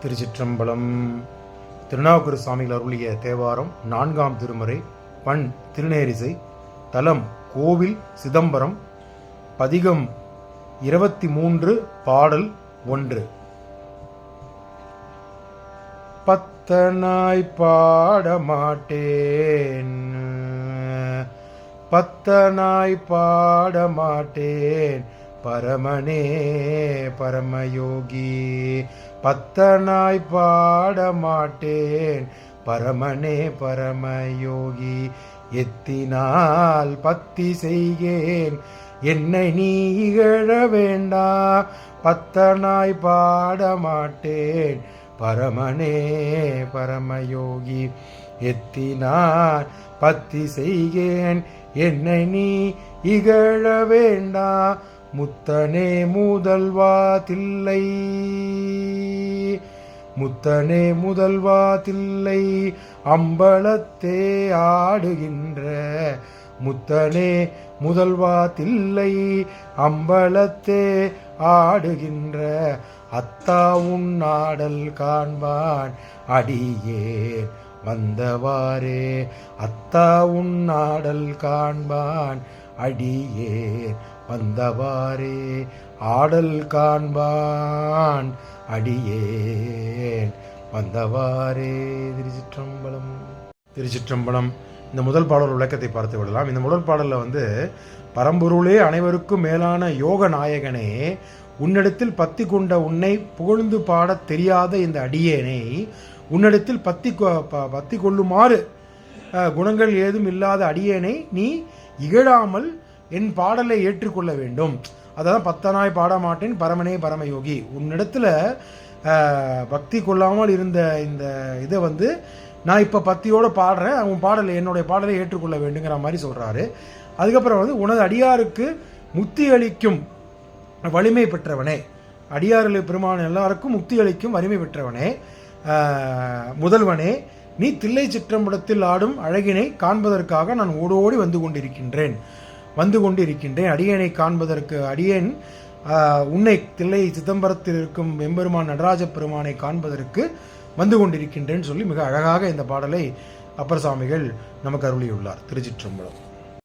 திருச்சிற்றம்பலம். திருநாவுக்கரசு சுவாமிகள் அருளிய தேவாரம் 4ஆம் திருமுறை. பண் திருநேரிசை. தலம் கோவில் சிதம்பரம். பதிகம் 23. பாடல் 1. பத்தனாய் பாடமாட்டேன், பத்தனாய் பாடமாட்டேன் பரமனே பரமயோகி. பத்தனாய் பாடமாட்டேன் பரமனே பரமயோகி. எத்தினால் பத்தி செய்கேன் என்னை நீ இகழ வேண்டா. பத்தனாய் பாடமாட்டேன் பரமனே பரமயோகி. எத்தினால் பத்தி செய்கேன் என்னை நீ இகழ வேண்டா. முத்தனே முதல்வா தில்லை, முத்தனே முதல்வா தில்லை அம்பலத்தே ஆடுகின்ற. முத்தனே முதல்வா தில்லை அம்பலத்தே ஆடுகின்ற. அத்தா உன்னாடல் காண்பான் அடியேன் வந்தவாறே. அத்தா உன்னாடல் காண்பான் அடியேன் வந்தவாறே. ஆடல் காண்பான் அடியேன் வந்தவாறே. திருச்சிற்றம்பலம். திருச்சிற்றம்பலம். இந்த முதல் பாடல் விளக்கத்தை பார்த்து விடலாம். இந்த முதல் பாடலில் பரம்பொருளே அனைவருக்கும் மேலான யோக நாயகனே, உன்னிடத்தில் பத்தி கொண்ட உன்னை புகழ்ந்து பாடத் தெரியாத இந்த அடியேனை உன்னிடத்தில் பத்தி கொள்ளுமாறு குணங்கள் ஏதும் இல்லாத அடியேனை நீ இகழாமல் என் பாடலை ஏற்றுக்கொள்ள வேண்டும். அதான் பத்தனாய் பாடமாட்டேன் பரமனே பரமயோகி. உன்னிடத்துல பக்தி கொள்ளாமல் இருந்த இந்த இதை நான் இப்போ பக்தியோடு பாடுறேன், உன் பாடலை என்னுடைய பாடலை ஏற்றுக்கொள்ள வேண்டுங்கிற மாதிரி சொல்கிறாரு. அதுக்கப்புறம் உனது அடியாருக்கு முக்தி அளிக்கும் வலிமை பெற்றவனே, அடியார்கள் பெருமான எல்லாருக்கும் முக்தி அளிக்கும் வலிமை பெற்றவனே, முதல்வனே, நீ தில்லை சிற்றம்பலத்தில் ஆடும் அழகினை காண்பதற்காக நான் ஓடோடி வந்து கொண்டிருக்கின்றேன். அடியேனை காண்பதற்கு, அடியேன் உன்னை தில்லை சிதம்பரத்தில் இருக்கும் எம்பெருமான் நடராஜ பெருமானை காண்பதற்கு வந்து கொண்டிருக்கின்றேன் சொல்லி மிக அழகாக இந்த பாடலை அப்பர் சுவாமிகள் நமக்கு அருளியுள்ளார். திருச்சிற்றம்பலம்.